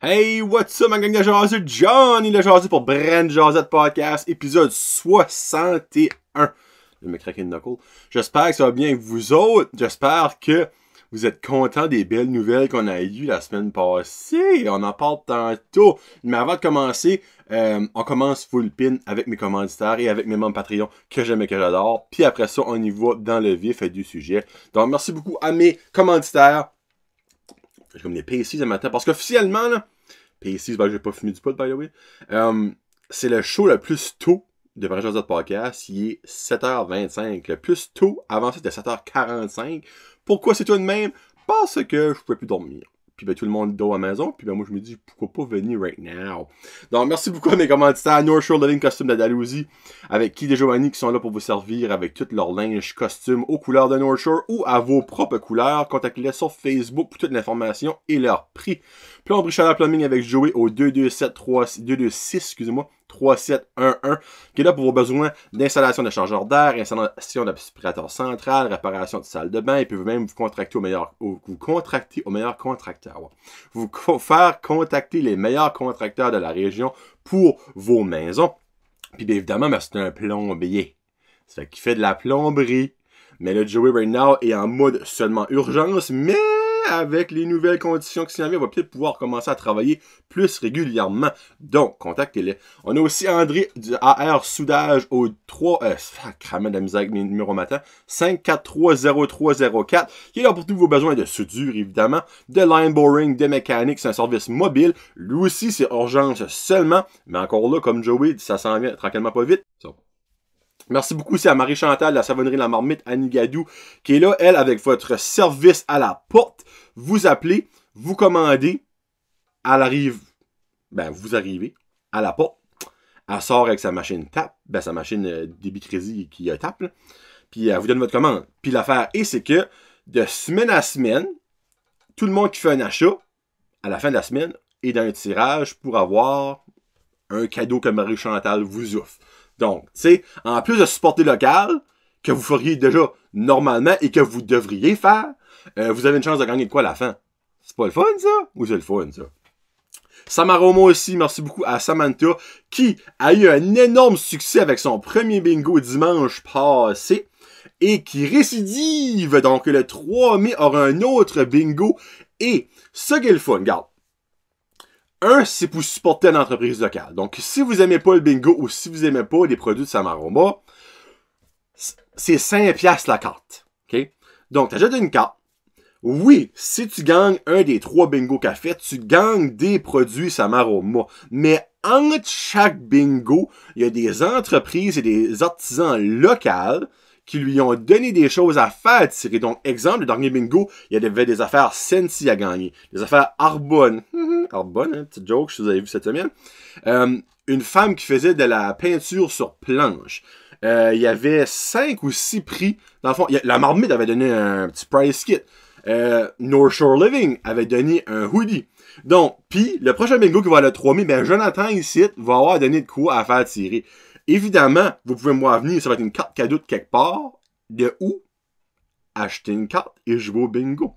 Hey, what's up, ma gang de jaseux? Johnny le jaseux pour Brand Jazette Podcast, épisode 61. Je vais me craquer une knuckle. J'espère que ça va bien avec vous autres. J'espère que vous êtes contents des belles nouvelles qu'on a eues la semaine passée. On en parle tantôt. Mais avant de commencer, on commence full pin avec mes commanditaires et avec mes membres Patreon que j'aime et que j'adore. Puis après ça, on y va dans le vif du sujet. Donc, merci beaucoup à mes commanditaires. J'ai comme des PC ce matin. Parce qu'officiellement, là, PC, ben, j'ai pas fumé du pot, by the way. C'est le show le plus tôt de Brand Jazette Podcast. Il est 7h25. Le plus tôt, avant ça, c'était 7h45. Pourquoi c'est tout de même? Parce que je pouvais plus dormir. Puis ben, tout le monde dort à la maison. Puis ben, moi, je me dis, pourquoi pas venir right now? Donc, merci beaucoup à mes commanditaires. North Shore Living Costume de Dalhousie, avec Key et Joanie qui sont là pour vous servir avec tout leur linge costume aux couleurs de North Shore ou à vos propres couleurs. Contactez-les sur Facebook pour toute l'information et leur prix. Plomberie Chaleur Plumbing avec Joey au 226-3711, qui est là pour vos besoins d'installation de chargeur d'air, installation d'aspirateur central, réparation de salle de bain, et puis même vous contracter au meilleur contracteur. Vous faire contacter les meilleurs contracteurs de la région pour vos maisons. Puis bien évidemment, ben, c'est un plombier. Ça fait qu'il fait de la plomberie. Mais le Joey right now est en mode seulement urgence, mais avec les nouvelles conditions qui s'en viennent, on va peut-être pouvoir commencer à travailler plus régulièrement. Donc, contactez-les. On a aussi André du AR Soudage au 3... Sacrament de la misère avec mes numéros matins. 5430304, qui est là pour tous vos besoins de soudure, évidemment, de line boring, de mécanique. C'est un service mobile. Lui aussi, c'est urgence seulement. Mais encore là, comme Joey, ça s'en vient tranquillement pas vite. So. Merci beaucoup aussi à Marie-Chantal de la savonnerie La Marmite à Nigadou, qui est là, elle, avec votre service à la porte. Vous appelez, vous commandez, elle arrive, ben, vous arrivez à la porte. Elle sort avec sa machine tape, ben, sa machine débit crédit qui tape, là. Puis elle vous donne votre commande. Puis l'affaire est, c'est que de semaine à semaine, tout le monde qui fait un achat, à la fin de la semaine, est dans un tirage pour avoir un cadeau que Marie-Chantal vous offre. Donc, tu sais, en plus de supporter local, que vous feriez déjà normalement et que vous devriez faire, vous avez une chance de gagner de quoi à la fin. C'est pas le fun, ça? Ou c'est le fun, ça? Samaroma aussi, merci beaucoup à Samantha, qui a eu un énorme succès avec son premier bingo dimanche passé, et qui récidive. Donc, le 3 mai aura un autre bingo, et ce qui est le fun, regarde. Un, c'est pour supporter une entreprise locale. Donc, si vous aimez pas le bingo ou si vous aimez pas les produits de Samaroma, c'est 5$ la carte. OK? Donc, t'achètes une carte. Oui, si tu gagnes un des 3 bingos qu'a fait, tu gagnes des produits Samaroma. Mais entre chaque bingo, il y a des entreprises et des artisans locaux qui lui ont donné des choses à faire tirer. Donc, exemple, le dernier bingo, il y avait des affaires Sensi à gagner. Des affaires Arbonne. Arbonne, hein, petite joke, je vous avez vu cette semaine. Une femme qui faisait de la peinture sur planche. Il y avait 5 ou 6 prix. Dans le fond, la Marmite avait donné un petit prize kit. North Shore Living avait donné un hoodie. Donc, puis, le prochain bingo qui va être le 3 mai, ben, Jonathan ici va avoir donné de quoi à faire tirer. Évidemment, vous pouvez me voir venir, ça va être une carte cadeau de quelque part. De où? Acheter une carte et jouer au bingo.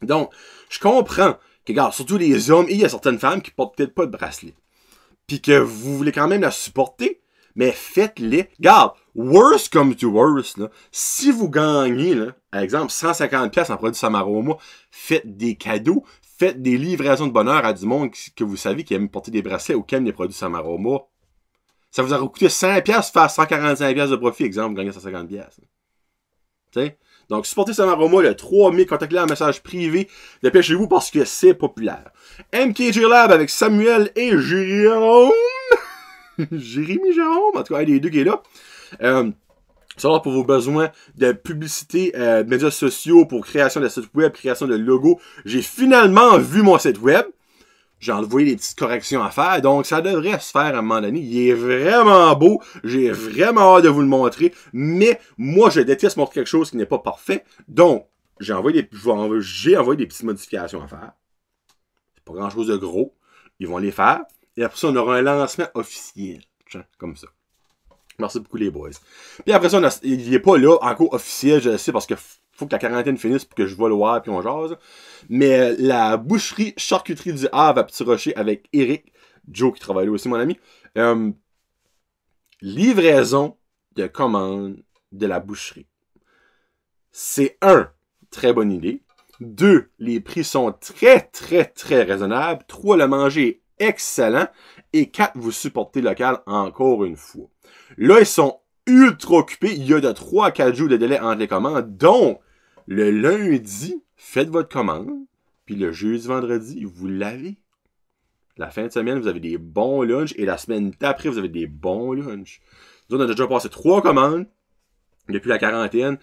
Donc, je comprends que, regarde, surtout les hommes, et il y a certaines femmes qui portent peut-être pas de bracelet. Puis que vous voulez quand même la supporter, mais faites-les. Regarde, worst come to worst, là, si vous gagnez, là, par exemple, 150$ en produit Samaroma, faites des cadeaux, faites des livraisons de bonheur à du monde que vous savez qui aime porter des bracelets ou qui aime les produits Samaroma. Ça vous aurait coûté 5$ faire 145$ de profit, exemple, vous gagnez 150$. Tu sais? Donc, supportez Samaroma le 3 mai, contactez-les en message privé, dépêchez-vous parce que c'est populaire. MKG Lab avec Samuel et Jérôme. Jérémy Jérôme, en tout cas, un des deux qui est là. Ça va pour vos besoins de publicité, médias sociaux, pour création de site web, création de logo. J'ai finalement vu mon site web. J'ai envoyé des petites corrections à faire, donc ça devrait se faire à un moment donné. Il est vraiment beau, j'ai vraiment hâte de vous le montrer, mais moi je déteste montrer quelque chose qui n'est pas parfait, donc j'ai envoyé des petites modifications à faire. C'est pas grand chose de gros, ils vont les faire, et après ça on aura un lancement officiel, comme ça. Merci beaucoup les boys. Puis après ça, il n'est pas là, encore officiel, je le sais, parce que faut que la quarantaine finisse pour que je vois le voir puis on jase. Mais la boucherie charcuterie du Havre à Petit Rocher avec Eric, Joe qui travaille là aussi, mon ami. Livraison de commandes de la boucherie. C'est très bonne idée. 2, les prix sont très raisonnables. 3, le manger est excellent. Et 4, vous supportez local encore une fois. Là, ils sont ultra occupés. Il y a de 3 à 4 jours de délai entre les commandes. Donc, le lundi, faites votre commande. Puis le jeudi, vendredi, vous l'avez. La fin de semaine, vous avez des bons lunchs. Et la semaine d'après, vous avez des bons lunchs. Nous, on a déjà passé 3 commandes depuis la quarantaine.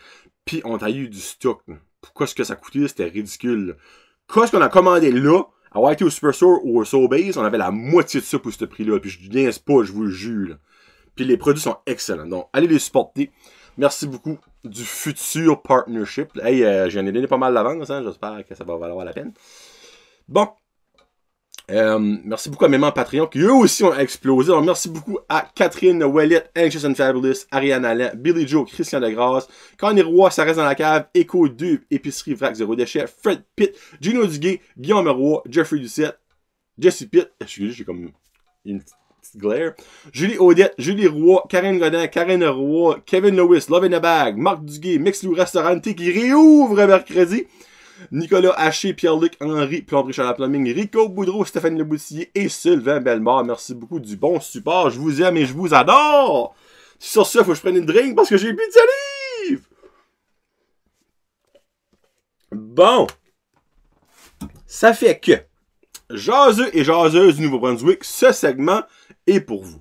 Puis on a eu du stock. Pourquoi est-ce que ça coûtait? C'était ridicule. Quand ce qu'on a commandé là, à Whitey au Superstore ou au Sobeys, on avait la moitié de ça pour ce prix-là. Puis je niaise pas, je vous le jure. Là. Puis les produits sont excellents. Donc, allez les supporter. Merci beaucoup du futur partnership. Hey, j'en ai donné pas mal d'avance, hein. J'espère que ça va valoir la peine. Bon. Merci beaucoup à mes membres Patreon qui eux aussi ont explosé. Alors, merci beaucoup à Catherine Ouellette, Anxious and Fabulous, Ariane Allen, Billy Joe, Christian Degrasse, Connie Roy, ça reste dans la cave, Echo 2, Épicerie Vrac 0 déchet, Fred Pitt, Gino Duguay, Guillaume Roy, Jeffrey Ducette, Jesse Pitt, j'ai comme une petite glaire, Julie Odette, Julie Roy, Karine Godin, Karine Roy, Kevin Lewis, Love in a Bag, Marc Duguay, Mix Lou Restaurant qui réouvre mercredi, Nicolas Haché, Pierre-Luc Henry, Plomberie Chalat Plumbing, Rico Boudreau, Stéphane Leboutillier et Sylvain Bellemare. Merci beaucoup du bon support. Je vous aime et je vous adore. Sur ce, faut que je prenne une drink parce que j'ai plus de salive. Bon. Ça fait que, jaseux et jaseuses du Nouveau-Brunswick, ce segment est pour vous.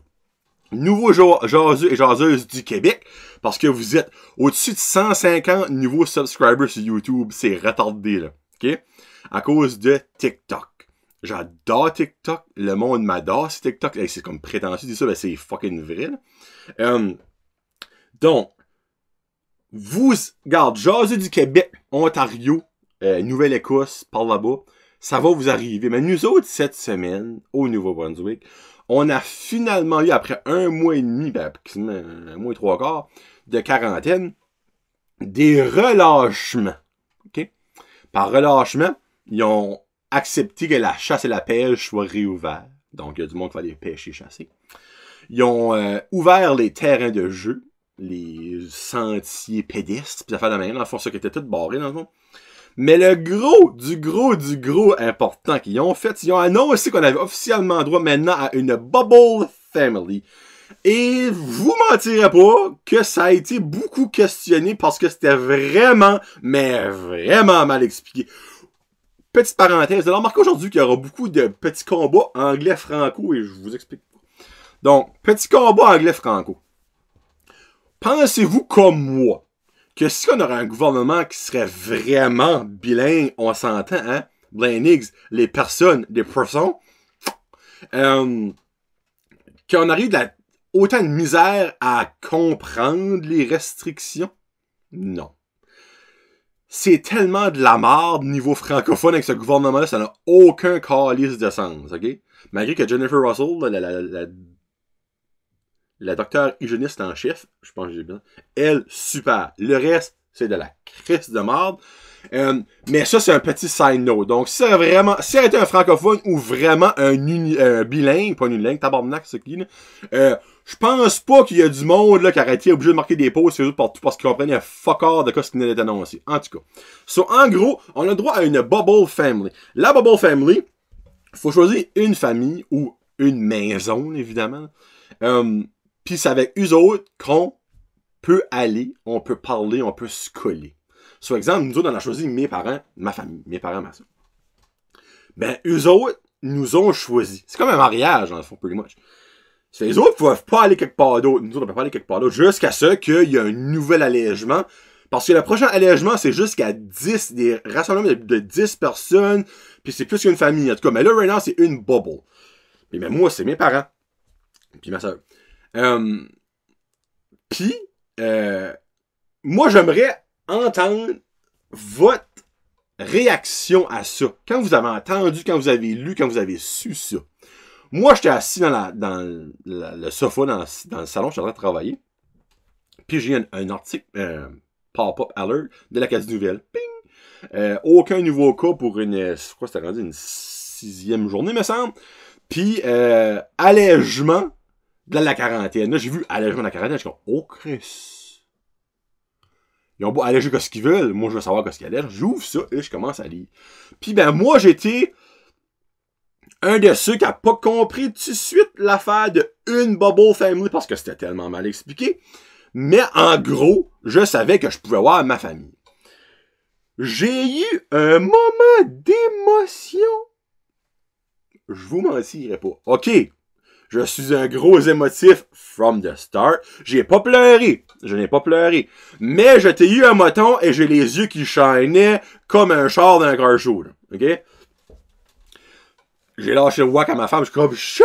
Nouveaux jaseux et jaseuses du Québec, parce que vous êtes au-dessus de 150 nouveaux subscribers sur YouTube. C'est retardé, là. OK? À cause de TikTok. J'adore TikTok. Le monde m'adore sur TikTok. Hey, c'est comme prétentieux de dire ça, ben c'est fucking vrai, là. Donc, vous, regarde, jaseux du Québec, Ontario, Nouvelle-Écosse, par là-bas, ça va vous arriver. Mais nous autres, cette semaine, au Nouveau-Brunswick, on a finalement eu, après 1 mois et demi, ben, 1 mois et 3 quarts de quarantaine, des relâchements. OK? Par relâchement, ils ont accepté que la chasse et la pêche soient réouvertes. Donc, il y a du monde qui va aller pêcher, chasser. Ils ont ouvert les terrains de jeu, les sentiers pédestres, puis ça fait de même. Dans le fond, ça qui était tout barré, dans le fond. Mais le gros important qu'ils ont fait, ils ont annoncé qu'on avait officiellement droit maintenant à une Bubble Family. Et vous mentirez pas que ça a été beaucoup questionné parce que c'était vraiment, mais vraiment mal expliqué. Petite parenthèse, alors remarquez aujourd'hui qu'il y aura beaucoup de petits combats anglais-franco et je vous explique. Donc, petit combat anglais-franco. Pensez-vous comme moi que si on aurait un gouvernement qui serait vraiment bilingue, on s'entend, hein? Blaine Higgs, les personnes, des persons, qu'on arrive autant de misère à comprendre les restrictions? Non. C'est tellement de la marde niveau francophone avec ce gouvernement-là, ça n'a aucun calice de sens, ok? Malgré que Jennifer Russell, la docteure hygiéniste en chef, je pense que j'ai bien, elle, super. Le reste, c'est de la crisse de marde. Mais ça, c'est un petit side note. Donc, si ça aurait été un francophone ou vraiment un bilingue, pas une unilingue, tabarnak, ce qui, je pense pas qu'il y a du monde, là, qui aurait été obligé de marquer des pauses sur eux partout parce qu'ils comprenaient un fuck all de quoi ce qui venait d'être annoncé. En tout cas. So, en gros, on a droit à une Bubble Family. La Bubble Family, faut choisir une famille ou une maison, évidemment. Puis c'est avec eux autres qu'on peut aller, on peut parler, on peut se coller. Sur exemple, nous autres, on a choisi mes parents, ma famille, mes parents, ma soeur. Ben, eux autres nous ont choisi. C'est comme un mariage, dans le fond, pretty much. C'est les autres peuvent pas aller quelque part d'autre. Nous autres, on peut pas aller quelque part d'autre jusqu'à ce qu'il y ait un nouvel allègement. Parce que le prochain allègement, c'est jusqu'à 10, des rassemblements de 10 personnes, puis c'est plus qu'une famille. En tout cas, mais là, right now, c'est une bubble. Mais moi, c'est mes parents. Puis ma soeur. Puis, moi, j'aimerais entendre votre réaction à ça. Quand vous avez entendu, quand vous avez lu, quand vous avez su ça. Moi, j'étais assis dans le sofa, dans le salon, je suis en train de travailler. Puis, j'ai un article, pop-up alert de l'Acadie Nouvelle. Ping! Aucun nouveau cas pour une, c'est quoi, c'était rendu une 6e journée, me semble. Puis, allègement de la quarantaine. Là, j'ai vu allègement de la quarantaine, je suis comme, oh, Chris. Ils ont beau alléger ce qu'ils veulent. Moi, je veux savoir ce qu'ils allègent. J'ouvre ça et je commence à lire. Puis, ben, moi, j'étais un de ceux qui a pas compris tout de suite l'affaire de une Bubble Family parce que c'était tellement mal expliqué. Mais en gros, je savais que je pouvais voir ma famille. J'ai eu un moment d'émotion. Je vous mentirai pas. OK, je suis un gros émotif from the start. J'ai pas pleuré. Je n'ai pas pleuré. Mais je t'ai eu un moton et j'ai les yeux qui shinaient comme un char d'un car show. OK? J'ai lâché le whack à ma femme, je suis comme, chut!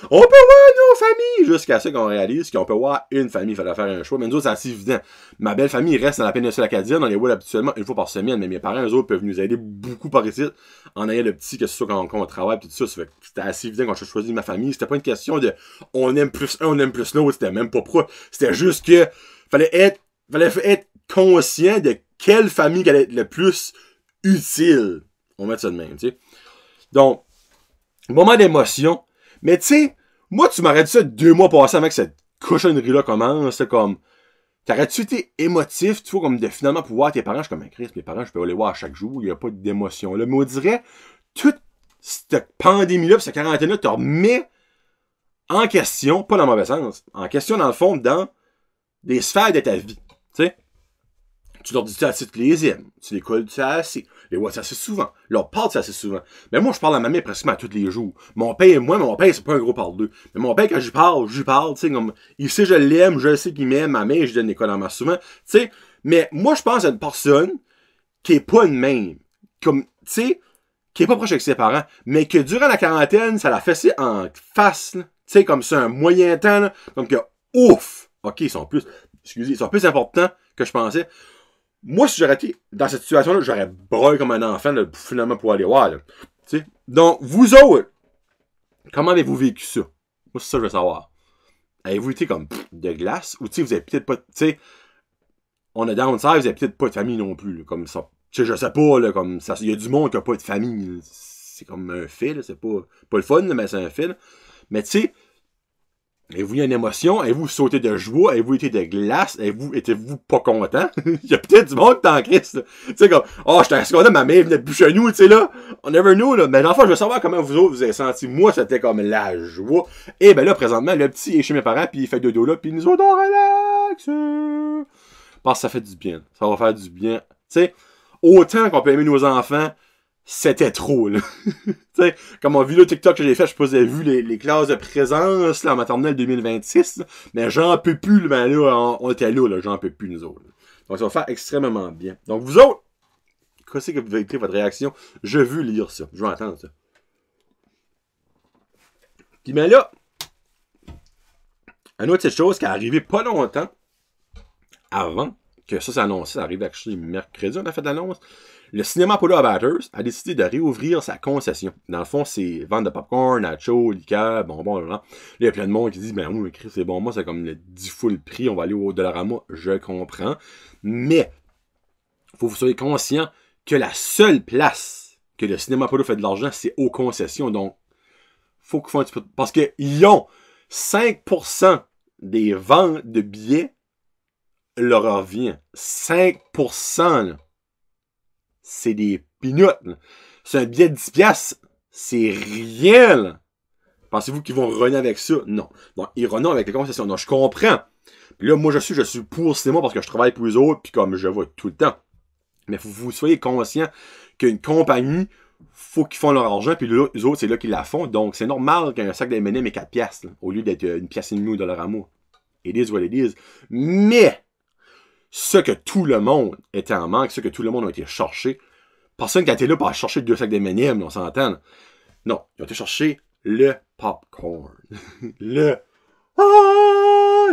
On peut voir nos familles! Jusqu'à ce qu'on réalise qu'on peut voir une famille, il fallait faire un choix. Mais nous autres, c'est assez évident. Ma belle famille reste dans la péninsule acadienne, on les voit habituellement une fois par semaine, mais mes parents, eux autres, peuvent nous aider beaucoup par ici, en ayant le petit, que ce soit quand on travaille, pis tout ça. C'était assez évident quand j'ai choisi ma famille. C'était pas une question de, on aime plus un, on aime plus l'autre, c'était même pas pro. C'était juste que, fallait être conscient de quelle famille allait être le plus utile. On va mettre ça de même, tu sais. Donc, moment d'émotion. Mais tu sais, moi, tu m'aurais dit ça 2 mois passés avant que cette cochonnerie-là commence. C'est comme, t'aurais-tu été émotif, tu vois, comme de finalement pouvoir tes parents. Je suis comme, Chris, mes parents, je peux les voir chaque jour. Il n'y a pas d'émotion. Là, mais on dirait, toute cette pandémie-là, pis cette quarantaine-là, te remet en question, pas dans le mauvais sens, en question, dans le fond, dans des sphères de ta vie. Tu sais, tu leur dis ça assez tous les aimes. Tu les colles ça assez. Les vois ça assez souvent. Leur parle ça assez souvent. Mais moi, je parle à ma mère presque à tous les jours. Mon père, c'est pas un gros parle-deux. Mais mon père, quand j'y parle, tu sais, comme, il sait je l'aime, je sais qu'il m'aime, ma mère, je donne des colles en masse souvent. Tu sais, mais moi, je pense à une personne qui est pas une même. Comme, tu sais, qui est pas proche avec ses parents, mais que durant la quarantaine, ça l'a fessé en face, tu sais, comme ça, un moyen temps, là, comme que, ouf! Ok, ils sont plus importants que je pensais. Moi, si j'aurais été dans cette situation-là, j'aurais broyé comme un enfant, là, finalement, pour aller voir, là. Tu sais? Donc, vous autres, comment avez-vous vécu ça? Moi, c'est ça que je veux savoir. Avez-vous été comme de glace? Ou, tu sais, vous avez peut-être pas, tu sais, on a downside, vous avez peut-être pas de famille non plus, là, comme ça. Tu sais, je sais pas, là, comme ça, il y a du monde qui a pas de famille, là. C'est comme un fait, là, c'est pas le fun, là, mais c'est un fait, là. Mais, tu sais, avez-vous eu une émotion? Avez-vous sauté de joie? Avez-vous été de glace? Étiez-vous pas content? Il y a peut-être du monde dans Christ, tu sais, comme, oh, j'étais assez content, ma mère venait plus chez nous, tu sais, là. On never knew, là. Mais l'enfant, je veux savoir comment vous autres vous avez senti. Moi, c'était comme la joie. Et ben là, présentement, le petit est chez mes parents, puis il fait dodo là, puis nous autres, on relaxe. Parce que ça fait du bien. Ça va faire du bien. Tu sais, autant qu'on peut aimer nos enfants, c'était trop, là. Tu sais, comme on vit le TikTok que j'ai fait, je sais pas si vous avez vu les classes de présence, là, en maternelle 2026, là, mais j'en peux plus, ben là, on était là, j'en peux plus, nous autres. Là. Donc, ça va faire extrêmement bien. Donc, vous autres, qu'est-ce que vous avez été votre réaction? Je veux lire ça. Je veux entendre ça. Puis, ben là, une autre petite chose qui est arrivée pas longtemps avant que ça s'est annoncé, ça arrive actually mercredi, on a fait l'annonce. Le cinéma Apollo à Bathurst a décidé de réouvrir sa concession. Dans le fond, c'est vente de popcorn, nachos, liqueur, bonbons, là. Il y a plein de monde qui dit, ben oui, mais c'est bon, moi, c'est comme le 10 fois le prix, on va aller au Dollarama, je comprends. Mais, faut que vous soyez conscient que la seule place que le cinéma Apollo fait de l'argent, c'est aux concessions. Donc, faut qu'ils fassent un petit peu, parce qu'ils ont 5% des ventes de billets leur revient. 5%, là. C'est des peanuts. C'est un billet de 10$, c'est rien, là. Pensez-vous qu'ils vont runner avec ça? Non. Donc, ils runnent avec les concessions. Non, je comprends. Puis là, moi, je suis pour cinéma parce que je travaille pour eux autres, puis comme je vois tout le temps. Mais faut que vous soyez conscient qu'une compagnie, faut qu'ils font leur argent, puis là, eux autres, c'est là qu'ils la font. Donc, c'est normal qu'un sac d'M&M est 4$, là, au lieu d'être une pièce et demie au Dollarama. It is what it is. Mais, ce que tout le monde était en manque, ce que tout le monde a été cherché, personne qui a été là pour chercher 2 sacs d'M&M, on s'entend. Non, ils ont été chercher le popcorn.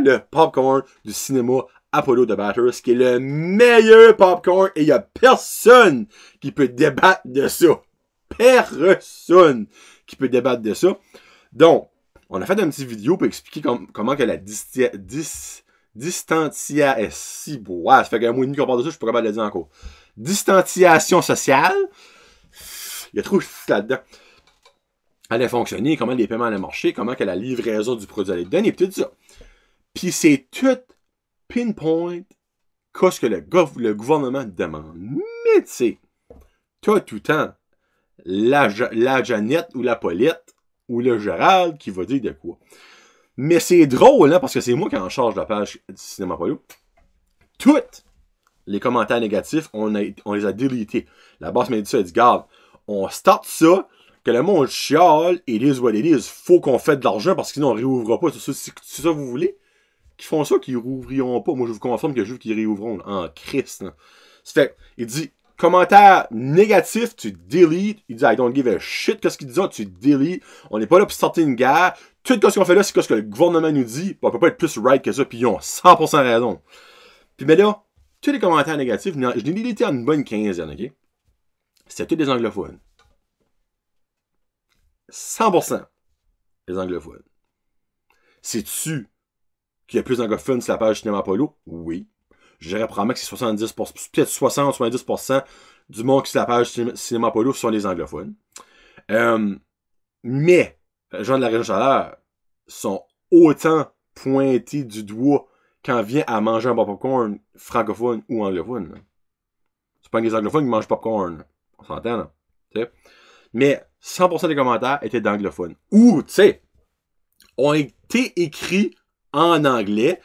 le popcorn du cinéma Apollo de Bathurst, qui est le meilleur popcorn, et il y a personne qui peut débattre de ça. Personne qui peut débattre de ça. Donc, on a fait une petite vidéo pour expliquer comment que la Si, ouais, ça fait qu'un mois et demi qu'on parle de ça, je suis pas capable de le dire encore. Distanciation sociale. Il y a trop de là-dedans. Allait fonctionner, comment les paiements allaient marcher, comment que la livraison du produit allait donner, pis tout ça. Puis c'est tout pinpoint qu'est-ce que le gouvernement demande. Mais tu sais, t'as tout le temps la Jeannette ou la Paulette ou le Gérald qui va dire de quoi. Mais c'est drôle, hein, parce que c'est moi qui en charge de la page du Cinéma Polo. Toutes les commentaires négatifs, on les a délités. La boss m'a dit ça, elle dit, garde, on start ça, que le monde chiale, it is what it is. Faut qu'on fasse de l'argent parce que sinon on réouvrira pas. C'est ça que vous voulez? Qui font ça, qu'ils rouvriront pas. Moi, je vous confirme que je veux qu'ils réouvriront en Christ. Là. Ça fait, il dit, commentaire négatif, tu deletes. Il dit, I don't give a shit. Qu'est-ce qu'il dit? Tu deletes. On n'est pas là pour starter une guerre. Tout ce qu'on fait là, c'est ce que le gouvernement nous dit. On peut pas être plus right que ça, puis ils ont 100% raison. Puis mais là, tous les commentaires négatifs, je l'ai deleté en une bonne quinzaine, ok? C'était tous des anglophones. 100% des anglophones. C'est-tu qu'il y a plus d'anglophones sur la page Cinéma Polo? Oui. Je dirais probablement que c'est 70%, peut-être 60-70% du monde qui est sur la page Cinéma Polo sont les anglophones. Mais, les gens de la région Chaleur sont autant pointés du doigt quand vient à manger un popcorn francophone ou anglophone. Là. C'est pas que les anglophones qui mangent popcorn. Là. On s'entend, là. T'sais? Mais 100% des commentaires étaient d'anglophones. Ou, tu sais, ont été écrits en anglais.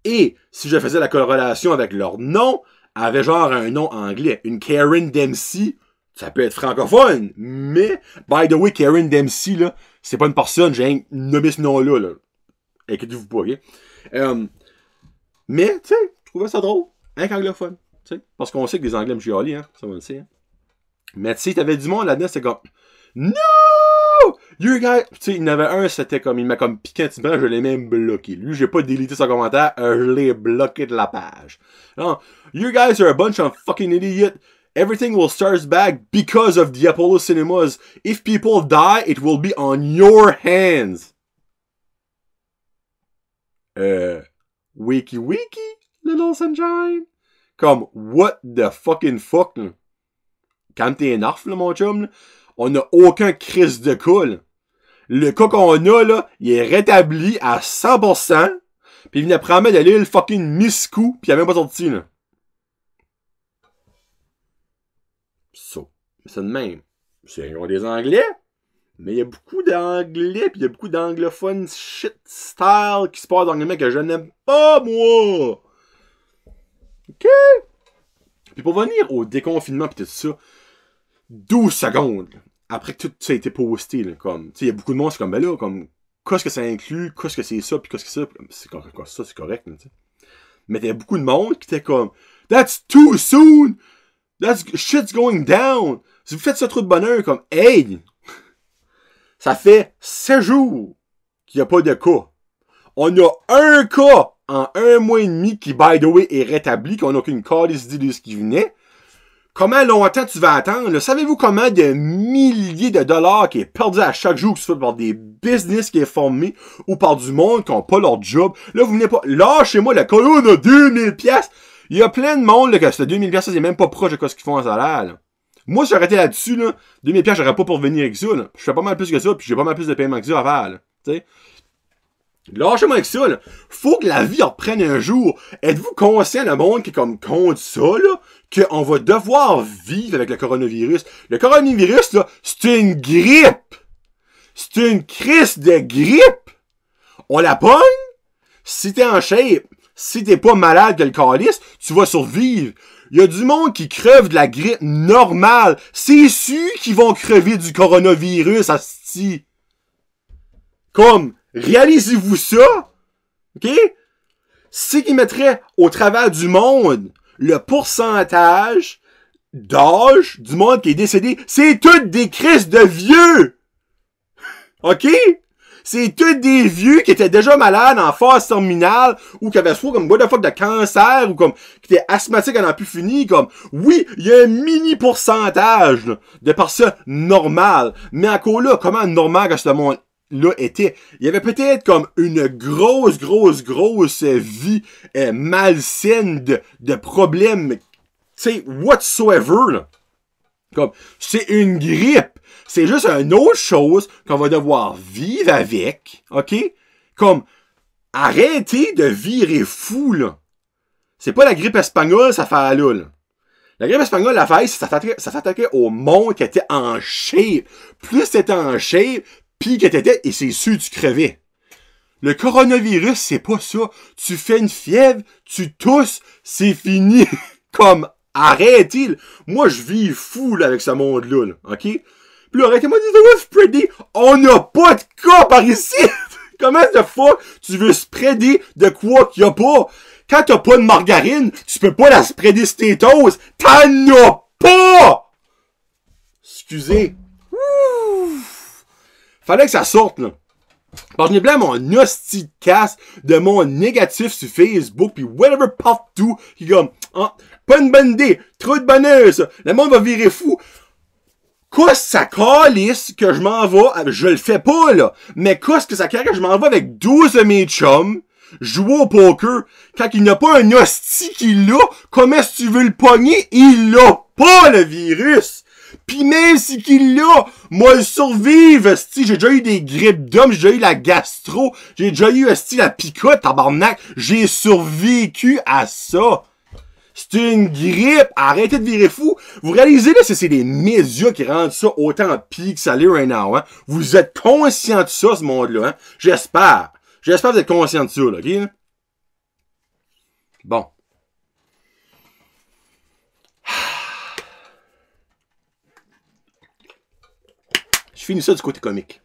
Et si je faisais la corrélation avec leur nom, avait genre un nom anglais. Une Karen Dempsey, ça peut être francophone. Mais, by the way, Karen Dempsey, là, c'est pas une personne, j'ai nommé ce nom-là. Là. Inquiétez-vous pas, ok? Mais, tu sais, je trouvais ça drôle. Avec anglophone. T'sais, parce qu'on sait que les Anglais me chialent, hein. Ça, on le sait. Hein. Mais, tu sais, t'avais du monde là-dedans, c'était comme, no! You guys! Tu sais, il y en avait un, c'était comme, il m'a comme piqué un petit peu, je l'ai même bloqué. Lui, j'ai pas délité son commentaire, je l'ai bloqué de la page. Non, you guys are a bunch of fucking idiots. Everything will start back because of the Apollo Cinemas. If people die, it will be on your hands. Wiki, little sunshine. Comme, what the fucking fuck, là? Quand t'es énerve, là, mon chum, là, on n'a aucun crise de cas, là. Le cas qu'on a, là, il est rétabli à 100%, pis il venait prendre de l'île fucking Miscou, pis il a même pas sorti, là. Ça. C'est de même. Ils ont des Anglais, mais il y a beaucoup d'Anglais, pis il y a beaucoup d'anglophones shit style qui se passe dans l'anglais que je n'aime pas, moi! OK? Puis pour venir au déconfinement pis tout ça, 12 secondes, là, après que tout ça a été posté, là, comme, tu sais, il y a beaucoup de monde, c'est comme, ben là, comme, qu'est-ce que ça inclut, qu'est-ce que c'est ça, pis qu'est-ce que c'est ça, c'est correct, ça, c'est correct, tu sais. Mais il y a beaucoup de monde qui était comme, that's too soon! Shit's going down! Si vous faites ça trop de bonheur, comme, hey! Ça fait 7 jours qu'il n'y a pas de cas. On a un cas en 1 mois et demi qui, by the way, est rétabli, qu'on n'a aucune calice d'idée de ce qui venait. Comment longtemps tu vas attendre? Là? Savez-vous comment de milliers de dollars qui est perdu à chaque jour, que ce soit par des business qui est formé ou par du monde qui n'ont pas leur job? Là, vous venez pas... Lâchez-moi le cas, là, on a 2000 pièces. Il y a plein de monde, là, que ce 2000 pièces, c'est même pas proche de ce qu'ils font en salaire, là. Moi, si j'arrêtais là-dessus, là, 2000 pièces, j'aurais pas pour venir avec ça, là. Je fais pas mal plus que ça, puis j'ai pas mal plus de paiement que ça à faire, là. Tu sais? Lâchez-moi avec ça, là. Faut que la vie reprenne un jour. Êtes-vous conscient, le monde qui est comme contre ça, là, qu'on va devoir vivre avec le coronavirus? Le coronavirus, là, c'est une grippe. C'est une crise de grippe. On la pogne. Si t'es en shape, si t'es pas malade que le calice, tu vas survivre. Il y a du monde qui crève de la grippe normale. C'est ceux qui vont crever du coronavirus, asti. Comme, réalisez-vous ça? OK? C'est qu'ils mettraient au travers du monde le pourcentage d'âge du monde qui est décédé. C'est toutes des crises de vieux! OK? C'est tous des vieux qui étaient déjà malades en phase terminale ou qui avaient soit comme what the fuck de cancer ou comme qui étaient asthmatiques à n'en plus fini. Comme, oui, il y a un mini pourcentage là, de personnes normales. Mais encore là, comment normal que ce monde là était. Il y avait peut-être comme une grosse vie malsaine de problèmes, tu sais, whatsoever, là. Comme, c'est une grippe. C'est juste une autre chose qu'on va devoir vivre avec, OK? Comme, arrêtez de virer fou, là. C'est pas la grippe espagnole, ça fait là. La grippe espagnole, la faille, ça s'attaquait au monde qui était en shape. Plus t'étais en shape, pis que t'étais, et c'est sûr tu crevais. Le coronavirus, c'est pas ça. Tu fais une fièvre, tu tousses, c'est fini. Comme, arrêtez, là. Moi, je vis fou, là, avec ce monde-là, là. OK? Puis là, arrêtez-moi de dire, spreader. On n'a pas de cas par ici. Comment de fois tu veux spreader de quoi qu'il y a pas? Quand t'as pas de margarine, tu peux pas la spreader sur tes toasts. T'en as pas! Excusez. Ouf. Fallait que ça sorte, là. Parce que je n'ai plein mon hostie de casse de mon négatif sur Facebook pis whatever partout qui est comme, ah, pas une bonne idée, trop de bonheur, ça. Le monde va virer fou. Qu'est-ce que ça calisse que je m'en vais, je le fais pas, là, mais qu'est-ce que ça calisse que je m'en vais avec 12 de mes chums, jouer au poker, quand il n'y a pas un hostie qui l'a, comment est-ce que tu veux le pogner? Il l'a pas, le virus! Pis même si qu'il l'a, moi le survivre, esti, j'ai déjà eu des grippes d'homme, j'ai déjà eu la gastro, j'ai déjà eu, esti, la picote, tabarnak, j'ai survécu à ça. C'est une grippe, arrêtez de virer fou. Vous réalisez, là, c'est les médias qui rendent ça autant pire que ça l'est right now, hein. Vous êtes conscient de ça, ce monde-là, hein. J'espère. J'espère que vous êtes conscient de ça, là, ok? Bon. Je finis ça du côté comique.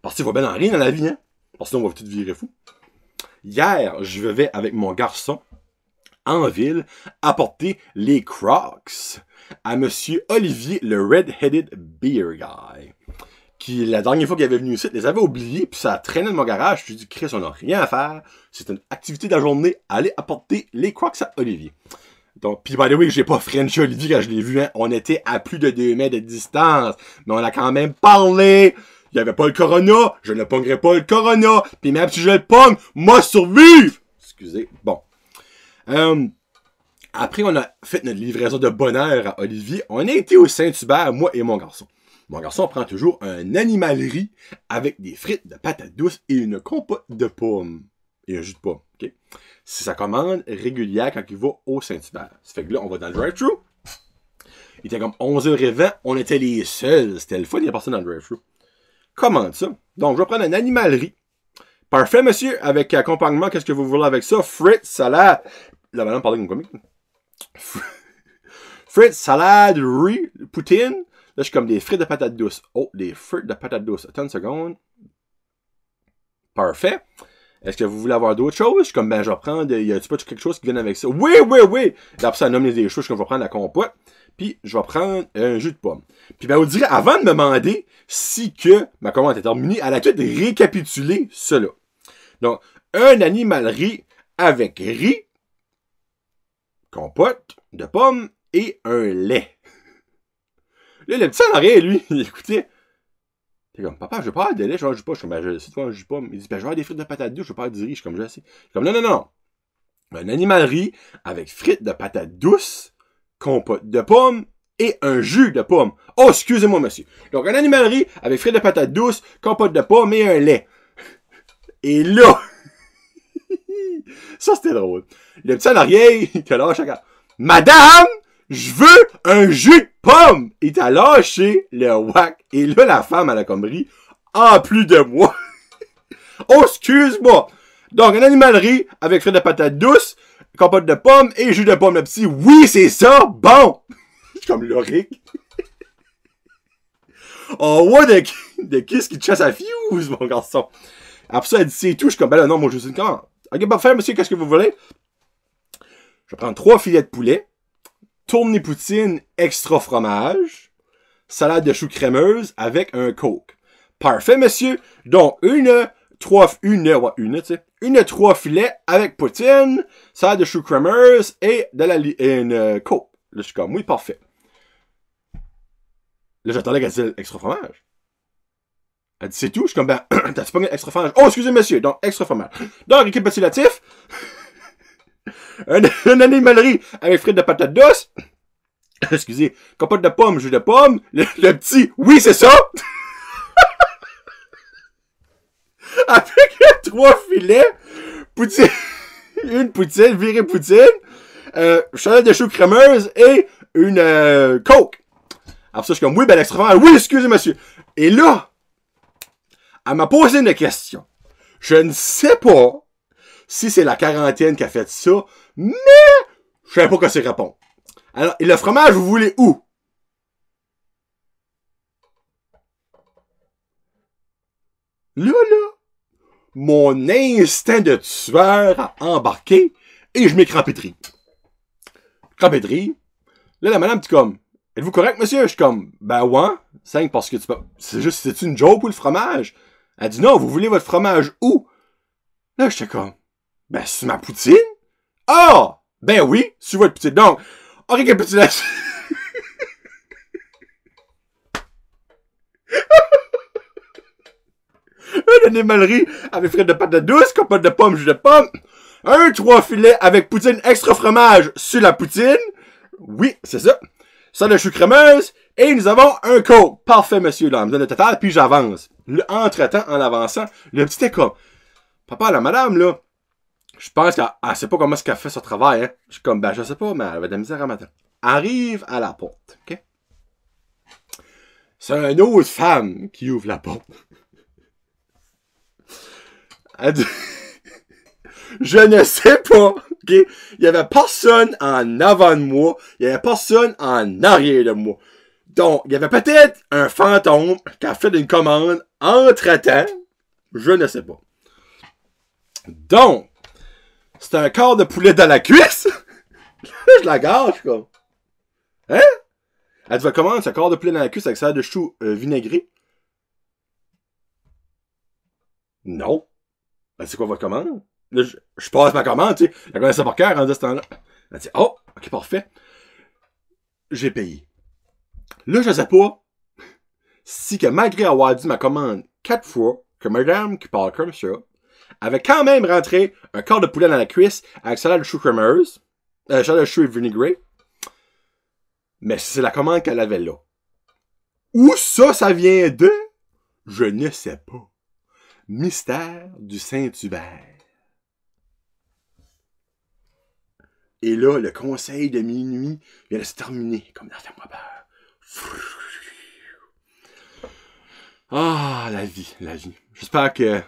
Parce qu'il va bien en rien dans la vie, hein? Parce que sinon, on va tout virer fou. Hier, je vais avec mon garçon en ville apporter les Crocs à Monsieur Olivier, le Red-Headed Beer Guy. Qui, la dernière fois qu'il avait venu ici, les avait oubliés, puis ça traînait dans mon garage. Je lui ai dit, Chris, on n'a rien à faire. C'est une activité de la journée. Allez apporter les Crocs à Olivier. Donc, pis by the way, j'ai pas French Olivier quand je l'ai vu, hein. On était à plus de 2 mètres de distance. Mais on a quand même parlé. Il y avait pas le corona. Je ne pognerai pas le corona. Pis même si je le pogne, moi survivre! Excusez. Bon. Après, on a fait notre livraison de bonheur à Olivier. On a été au Saint-Hubert, moi et mon garçon. Mon garçon prend toujours un animalerie avec des frites de patates douces et une compote de pommes. Et un jus de pomme, ok? C'est sa commande régulière quand il va au Saint-Hubert. Ça fait que là, on va dans le drive-thru. Il était comme 11h20, on était les seuls. C'était le fun, il y a personne dans le drive-thru. Commande ça. Donc, je vais prendre une animalerie. Parfait, monsieur. Avec accompagnement, qu'est-ce que vous voulez avec ça? Frites, salade. Là, maintenant, parler comme comique. Frites, salade, riz, poutine. Là, je suis comme des frites de patates douces. Oh, des frites de patates douces. Attends une seconde. Parfait. Est-ce que vous voulez avoir d'autres choses? Je suis comme, ben, je vais prendre, y a-tu pas quelque chose qui vient avec ça? Oui! Et après, ça nomme des choses, je vais prendre la compote. Puis, je vais prendre un jus de pomme. Puis, ben, on dirait, avant de me demander si que ma commande est terminée, elle a tout récapitulé cela. Donc, un animalerie avec riz, compote de pommes et un lait. Là, le petit en arrière, lui, il écoutait. T'es comme, papa, je veux pas avoir de lait, je veux un jus de pomme. Je suis comme, ben, c'est toi un jus de pomme. Il dit, ben, je veux avoir des frites de patates douces, je veux pas avoir du riz. Je suis comme, je sais. Je suis comme, non. Un animalerie avec frites de patates douces, compote de pommes et un jus de pomme. Oh, excusez-moi, monsieur. Donc, un animalerie avec frites de patates douces, compote de pommes et un lait. Et là, ça, c'était drôle. Le petit en arrière, il t'a lâché. Madame, je veux un jus de pomme. Il t'a lâché le whack. Et là, la femme, elle a comme ri, en plus de moi. Oh, excuse-moi. Donc, un animalerie avec frites de patates douces, compote de pommes et jus de pomme. Le petit, oui, c'est ça. Bon. Je suis comme Loric. Oh, ouais, de kiss qui te chasse à fuse, mon garçon. Après ça, elle dit, c'est tout. Je suis comme, ben là, non, moi, je suis une commande. Ok, parfait, monsieur, qu'est-ce que vous voulez? Je vais prendre 3 filets de poulet, tourne poutine extra fromage, salade de choux crémeuse avec un coke. Parfait, monsieur. Donc, une 3 filets avec poutine, salade de choux crémeuse et une coke. Là, je suis comme, oui, parfait. Là, j'attendais qu'elle dise extra fromage. Elle dit, c'est tout? Je suis comme, ben, t'as-tu pas mis extra fromage? Oh, excusez, monsieur. Donc, extra fromage. Donc, récapitulatif. Une animalerie avec frites de patates douces. Excusez, compote de pommes, jus de pommes. Le petit, oui, c'est ça. Avec 3 filets. Poutine. Une poutine, virée poutine. Chaleur de choux crémeuse et une Coke. Alors ça, je suis comme, oui, ben l'extra fromage. Oui, excusez, monsieur. Et là, elle m'a posé une question. Je ne sais pas si c'est la quarantaine qui a fait ça, mais je savais pas quoi c'est répondre. Alors, et le fromage, vous voulez où? Là, mon instinct de tueur a embarqué et je m'ai crampétri. Crampétri. Là, la madame dit comme, êtes-vous correct, monsieur? Je suis comme, ben ouais. 5 parce que tu peux... C'est juste, c'est une joke ou le fromage? Elle dit, non, vous voulez votre fromage où? Là, j'étais comme, ben, c'est ma poutine? Ah! Ben oui, sur votre poutine. Donc, en récapitulation. Une animalerie avec frites de patates douces, compote de pommes, jus de pomme. 3 filets avec poutine extra fromage sur la poutine. Oui, c'est ça. Ça de chou crémeuse. Et nous avons un Coke. Parfait, monsieur. Là, on me donne le total, puis j'avance. Entre-temps, en avançant, le petit est comme, papa, la madame, là, je pense qu'elle sait pas comment est-ce qu'elle fait son travail, hein. Je suis comme, ben, je sais pas, mais elle va de la misère à matin. Arrive à la porte, ok? C'est une autre femme qui ouvre la porte. Elle dit, je ne sais pas, ok? Il y avait personne en avant de moi, il y avait personne en arrière de moi. Donc, il y avait peut-être un fantôme qui a fait une commande entre-temps, je ne sais pas. Donc, c'est un quart de poulet dans la cuisse. Je la garde, je suis comme, hein? Elle dit, comment, c'est un quart de poulet dans la cuisse avec ça de chou vinaigré? Non. Ben, c'est quoi votre commande? Là, je passe ma commande, tu sais. Elle connaît ça par cœur en ce temps-là. Elle dit, oh, ok, parfait. J'ai payé. Là, je sais pas si que malgré avoir dit ma commande 4 fois, que madame qui parle comme ça, avait quand même rentré un quart de poulet dans la cuisse avec salade de chou crémeuse, salade de chou et vinaigré. Mais c'est la commande qu'elle avait là. Où ça vient de? Je ne sais pas. Mystère du Saint-Hubert. Et là, le conseil de minuit vient de se terminer, comme dans Fais-moi peur. Ah, la vie, la vie. J'espère que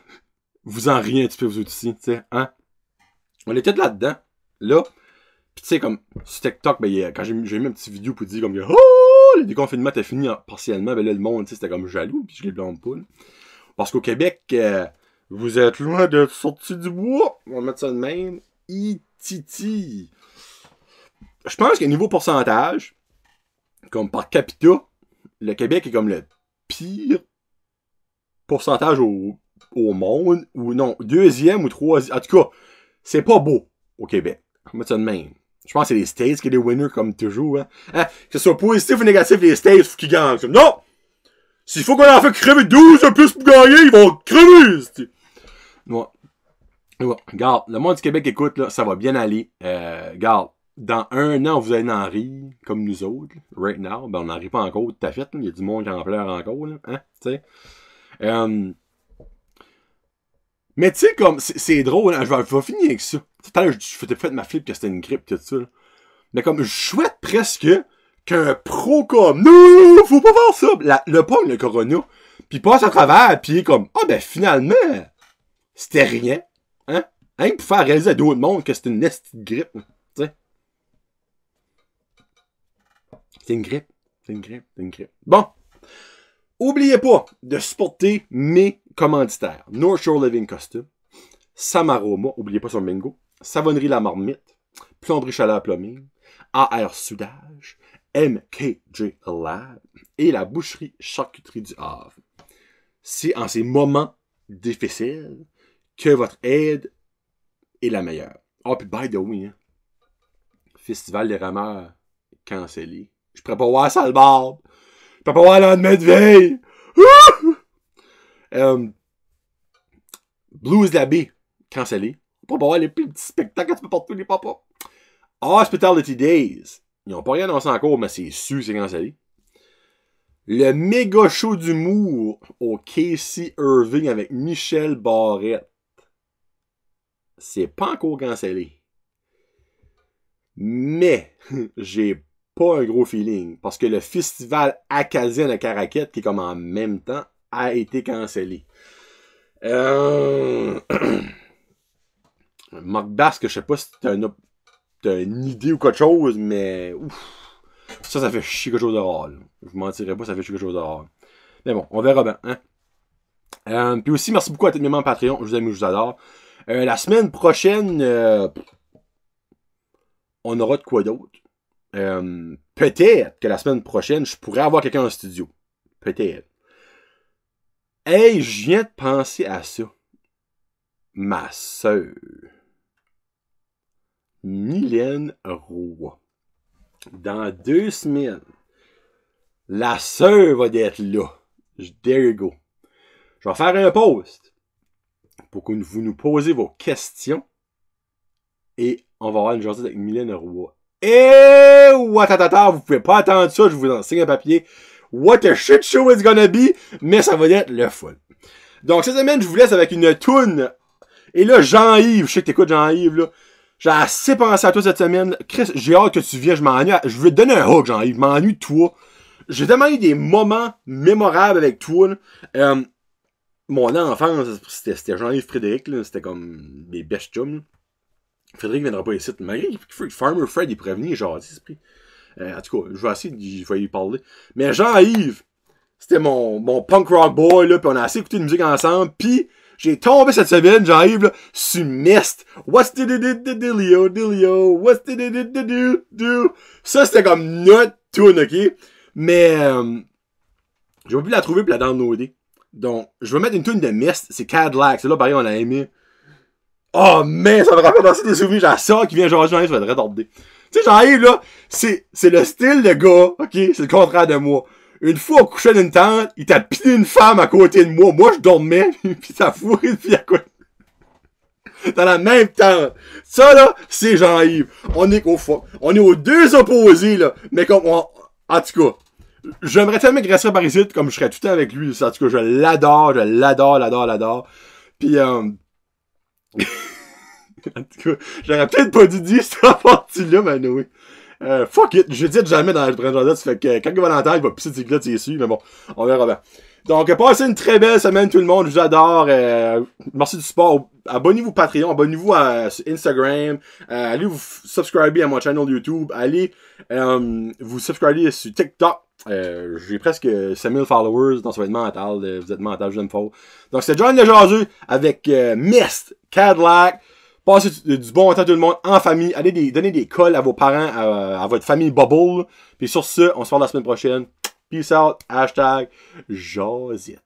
vous en riez un petit peu vous aussi, tu sais, hein? On était là-dedans, là, pis tu sais, comme, sur TikTok, ben, quand j'ai mis une petite vidéo pour dire, comme, oh, le déconfinement était fini partiellement, ben là, le monde, tu sais, c'était comme jaloux, pis je les blâme pas, là. Parce qu'au Québec, vous êtes loin d'être sortis du bois. On va mettre ça de même. Ititi. Je pense qu'à niveau pourcentage, comme par capita, le Québec est comme le pire pourcentage au monde. Ou non, 2e ou 3e. En tout cas, c'est pas beau au Québec. On va mettre ça de même. Je pense que c'est les States qui sont les winners comme toujours. Hein? Que ce soit positif ou négatif, les States, faut qu'ils gagnent. Non! S'il faut qu'on en fait crever 12 de plus pour gagner, ils vont crever! Ouais. Ouais. Regarde, le monde du Québec, écoute, là, ça va bien aller. Regarde, dans 1 an, vous allez en rire, comme nous autres. Right now, ben on n'en rit pas encore tout à fait. Il y a du monde qui en pleure encore. Là, hein, tu sais. Mais tu sais, comme, c'est drôle, hein, je vais finir avec ça. Tout à l'heure, je fait ma flip que c'était une grippe, tout ça. Là. Mais comme, je souhaite presque qu'un pro comme, non, faut pas faire ça. Le pogne, le corona, puis passe à travers, puis comme, ah ben finalement, c'était rien. Hein? Hein, pour faire réaliser à d'autres mondes que c'était une nasty grippe. Tu sais. C'est une grippe. C'est une grippe. C'est une grippe. Bon. Oubliez pas de supporter mes commanditaires. North Shore Living Custom, Samaroma, oubliez pas son bingo, Savonnerie La Marmite, Plomberie Chaleur Plumbing, AR Soudage, MKJ Lab et la boucherie charcuterie du Havre. C'est en ces moments difficiles que votre aide est la meilleure. Oh, puis by the way, hein, Festival des rameurs cancellé. Je pourrais pas voir ça le bar. Je peux pas voir le lendemain de veille. Blues Labé, cancellé. Pas voir les petits spectacles que tu peux porter les papas. Hospitality Days. Ils n'ont pas rien annoncé encore, mais c'est sûr c'est cancellé. Le méga show d'humour au Casey Irving avec Michel Barrette. C'est pas encore cancellé. Mais, j'ai pas un gros feeling. Parce que le festival acadien de Caraquette, qui est comme en même temps, a été cancellé. Marc Basque, je sais pas si t'as une idée ou quelque chose, mais ouf, ça fait chier quelque chose de rare. Là. Je vous mentirais pas, ça fait chier quelque chose de rare. Mais bon, on verra bien. Hein? Puis aussi, merci beaucoup à tous mes membres Patreon. Je vous aime, je vous adore. La semaine prochaine, on aura de quoi d'autre. Peut-être que la semaine prochaine, je pourrais avoir quelqu'un en studio. Peut-être. Hey, je viens de penser à ça. Ma sœur. Mylène Roy. Dans 2 semaines, la sœur va être là. There you go. Je vais faire un post pour que vous nous posez vos questions et on va avoir une journée avec Mylène Roy. Et watatata, vous pouvez pas attendre ça, je vous enseigne un papier. What a shit show it's gonna be, mais ça va être le fun. Donc cette semaine, je vous laisse avec une toune. Et là, Jean-Yves, je sais que t'écoutes Jean-Yves, là. J'ai assez pensé à toi cette semaine. Chris, j'ai hâte que tu viennes, je m'ennuie. Je veux te donner un hug, Jean-Yves, je m'ennuie de toi. J'ai tellement eu des moments mémorables avec toi, là. Mon enfance, c'était Jean-Yves Frédéric, là. C'était comme des best chums, là. Frédéric viendra pas ici. Malgré Farmer Fred, il pourrait venir, genre, esprit. En tout cas, je vais essayer de lui parler. Mais Jean-Yves, c'était mon punk rock boy, là, pis on a assez écouté de musique ensemble, pis j'ai tombé cette semaine, Jean-Yves, là, sur Mist. What's the dealio? What's the do? Ça, c'était comme notre tune, ok? Mais, j'ai pas pu la trouver pis la downloader. Donc, je vais mettre une tune de Mist, c'est Cadillac. C'est là, pareil, on a aimé. Oh, mais ça me rappelle aussi des souvenirs. J'ai ça qui vient genre Jean-Yves, ça va être retardé. Tu sais, Jean-Yves, là, c'est le style de gars, ok? C'est le contraire de moi. Une fois, on couchait dans une tente, il t'a pilé une femme à côté de moi. Moi, je dormais, pis t'as fourré une fille à côté. Dans la même tente. Ça, là, c'est Jean-Yves. On est aux deux opposés, là. Mais comme, en tout cas, j'aimerais tellement qu'il resterait par ici, comme je serais tout le temps avec lui. En tout cas, je l'adore. Pis, en tout cas, j'aurais peut-être pas dû dire cette partie-là, mais oui. Fuck it, je dis jamais dans le printemps, ça fait que quand il va l'entendre, il va pisser de ses glottes dessus, mais bon, on verra bien. Donc, passez une très belle semaine tout le monde, je vous adore, merci du support, abonnez-vous Patreon, abonnez-vous à Instagram, allez vous subscriber à mon channel YouTube, allez vous subscriber sur TikTok, j'ai presque 5000 followers, donc ça va être mental, vous êtes mental, je l'aime fort. Donc c'était John Lejazu avec Mist, Cadillac. Passez du bon temps tout le monde en famille. Allez donner des cols à vos parents, à votre famille Bubble. Puis sur ce, on se voit la semaine prochaine. Peace out. #Josette.